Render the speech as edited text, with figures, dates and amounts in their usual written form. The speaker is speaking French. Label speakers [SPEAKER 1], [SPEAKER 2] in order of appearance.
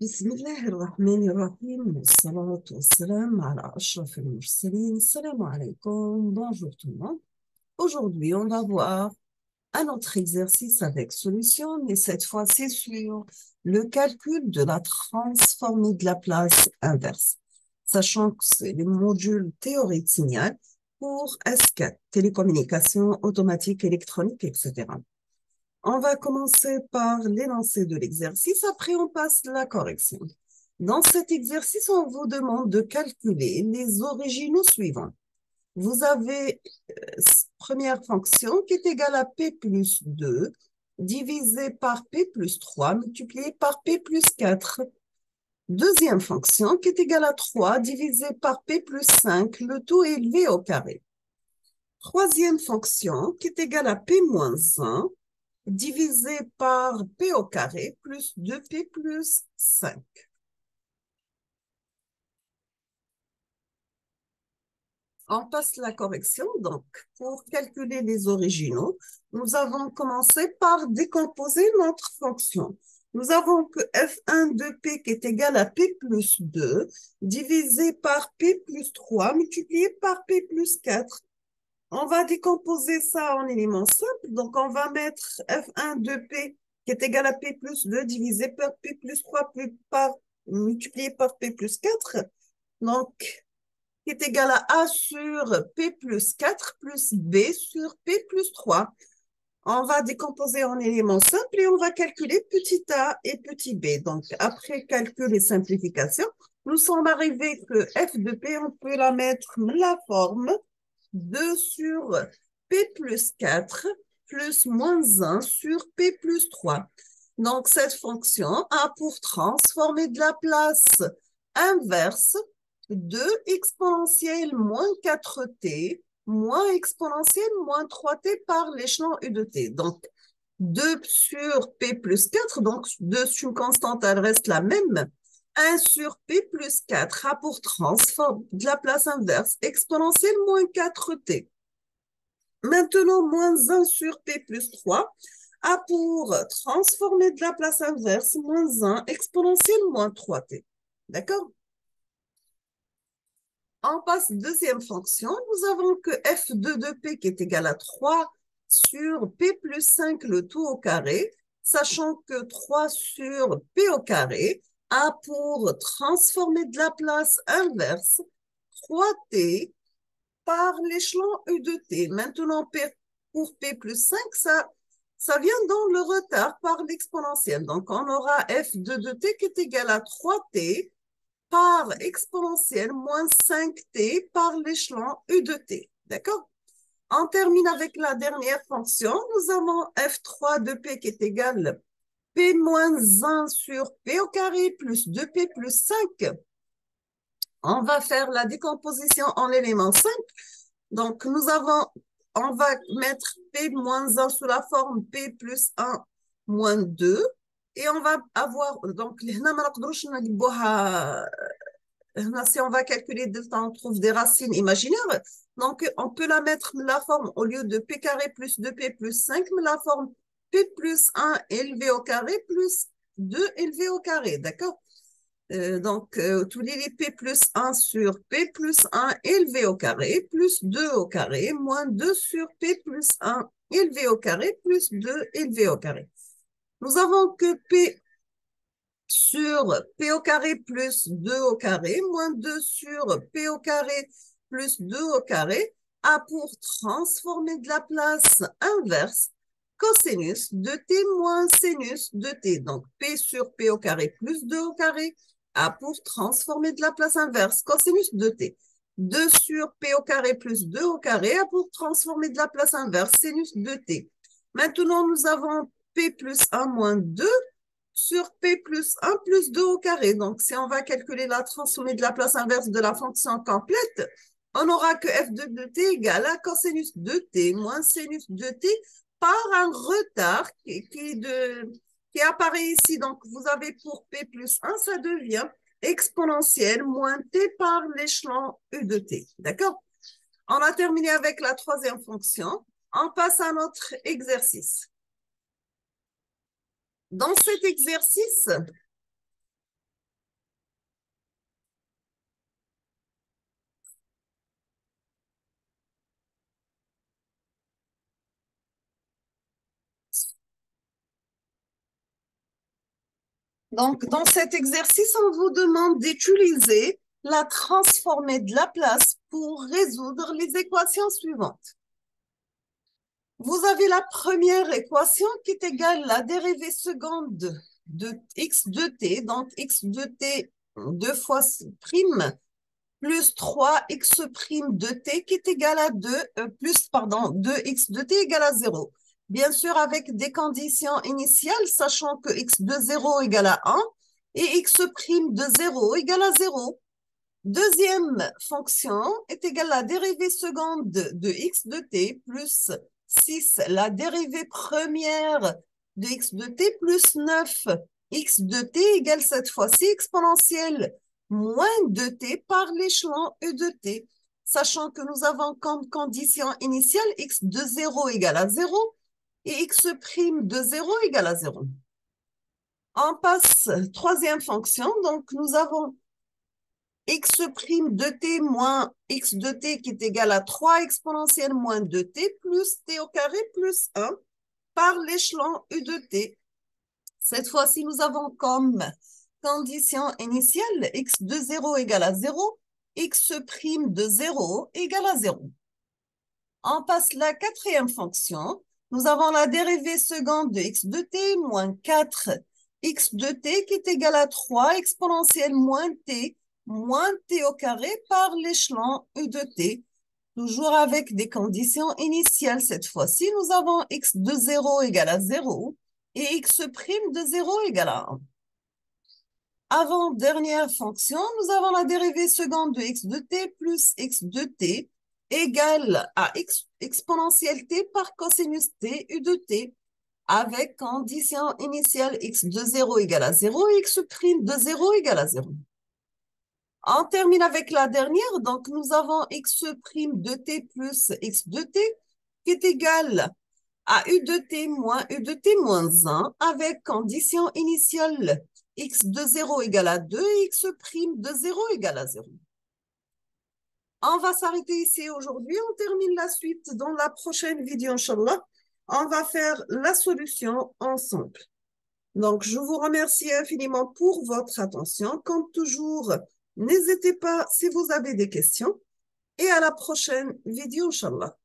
[SPEAKER 1] بسم الله الرحمن الرحيم والصلاة والسلام على أشرف المرسلين. Salam alaikum, bonjour tout le monde. Aujourd'hui, on va voir un autre exercice avec solution, mais cette fois-ci sur le calcul de la transformée de la place inverse, sachant que c'est le module théorie de signal pour S4, télécommunications automatiques, électroniques, etc. On va commencer par l'énoncé de l'exercice, après on passe à la correction. Dans cet exercice, on vous demande de calculer les originaux suivants. Vous avez première fonction qui est égale à P plus 2 divisé par P plus 3 multiplié par P plus 4. Deuxième fonction qui est égale à 3 divisé par P plus 5, le tout élevé au carré. Troisième fonction qui est égale à P moins 1 divisé par P au carré plus 2P plus 5. On passe la correction. Donc, pour calculer les originaux, nous avons commencé par décomposer notre fonction. Nous avons que f1 de P qui est égal à P plus 2 divisé par P plus 3 multiplié par P plus 4. On va décomposer ça en éléments simples. Donc, on va mettre f1 de P qui est égal à P plus 2 divisé par P plus 3 multiplié par P plus 4. Donc, qui est égal à A sur P plus 4 plus B sur P plus 3. On va décomposer en éléments simples et on va calculer petit a et petit b. Donc, après calcul et simplification, nous sommes arrivés que f de P, on peut la mettre la forme 2 sur P plus 4 plus moins 1 sur P plus 3. Donc, cette fonction a pour transformer de la place inverse 2 exponentielle moins 4t moins exponentielle moins 3t par l'échelon U de t. Donc, 2 sur P plus 4, donc 2 sur une constante, elle reste la même. 1 sur P plus 4 a pour transform de la place inverse exponentielle moins 4t. Maintenant, moins 1 sur P plus 3 a pour transformer de la place inverse moins 1 exponentielle moins 3t. D'accord? On passe deuxième fonction. Nous avons que f2 de P qui est égal à 3 sur P plus 5 le tout au carré, sachant que 3 sur P au carré a pour transformer de la place inverse 3t par l'échelon U de t. Maintenant, pour P plus 5, ça vient dans le retard par l'exponentielle. Donc, on aura f2 de t qui est égal à 3t par exponentielle moins 5t par l'échelon U de t. D'accord? On termine avec la dernière fonction. Nous avons f3 de p qui est égal à p moins 1 sur p au carré plus 2p plus 5. On va faire la décomposition en éléments 5. Donc, on va mettre p moins 1 sous la forme p plus 1 moins 2. Et on va avoir, donc, si on va calculer, on trouve des racines imaginaires. Donc, on peut la mettre la forme, au lieu de p carré plus 2p plus 5, mais la forme p plus 1 élevé au carré plus 2 élevé au carré. D'accord? Donc, tous les p plus 1 sur p plus 1 élevé au carré plus 2 au carré moins 2 sur p plus 1 élevé au carré plus 2 élevé au carré. Nous avons que p sur p au carré plus 2 au carré moins 2 sur p au carré plus 2 au carré a pour transformer de la place inverse cosinus de t moins sinus de t. Donc, p sur p au carré plus 2 au carré a pour transformer de la place inverse cosinus de t. 2 sur p au carré plus 2 au carré a pour transformer de la place inverse sinus de t. Maintenant, nous avons p plus 1 moins 2 sur p plus 1 plus 2 au carré. Donc, si on va calculer la transformée de la place inverse de la fonction complète, on aura que f2 de t égale à cosinus de t moins sinus de t par un retard qui apparaît ici. Donc, vous avez pour p plus 1, ça devient exponentielle moins t par l'échelon U de t. D'accord? On a terminé avec la troisième fonction. On passe à notre exercice. Dans cet exercice, Donc, dans cet exercice, on vous demande d'utiliser la transformée de Laplace pour résoudre les équations suivantes. Vous avez la première équation qui est égale à la dérivée seconde de x de t, donc x de t 2 fois prime plus 3x prime de t qui est égal à 2x de t égale à 0. Bien sûr, avec des conditions initiales, sachant que x de 0 égale à 1 et x prime de 0 égale à 0. Deuxième fonction est égale à la dérivée seconde de x de t plus 6, la dérivée première de x de t plus 9. X de t égale cette fois-ci exponentielle moins 2t par l'échelon e de t, sachant que nous avons comme condition initiale x de 0 égale à 0 et x prime de 0 égale à 0. On passe troisième fonction, donc nous avons x prime de t moins x de t qui est égal à 3 exponentielle moins 2t plus t au carré plus 1 par l'échelon u de t. Cette fois-ci, nous avons comme condition initiale x de 0 égale à 0, x prime de 0 égale à 0. On passe la quatrième fonction. Nous avons la dérivée seconde de x de t moins 4 x de t qui est égal à 3 exponentielle moins t au carré par l'échelon u de t. Toujours avec des conditions initiales cette fois-ci, nous avons x de 0 égale à 0 et x prime de 0 égale à 1. Avant-dernière fonction, nous avons la dérivée seconde de x de t plus x de t égale à x exponentielle t par cosinus t u de t avec condition initiale x de 0 égale à 0 et x prime de 0 égale à 0. On termine avec la dernière, donc nous avons x prime de t plus x de t qui est égal à u de t moins u de t moins 1 avec condition initiale x de 0 égale à 2 et x prime de 0 égale à 0. On va s'arrêter ici aujourd'hui. On termine la suite dans la prochaine vidéo, Inch'Allah. On va faire la solution ensemble. Donc, je vous remercie infiniment pour votre attention. Comme toujours, n'hésitez pas si vous avez des questions. Et à la prochaine vidéo, Inch'Allah.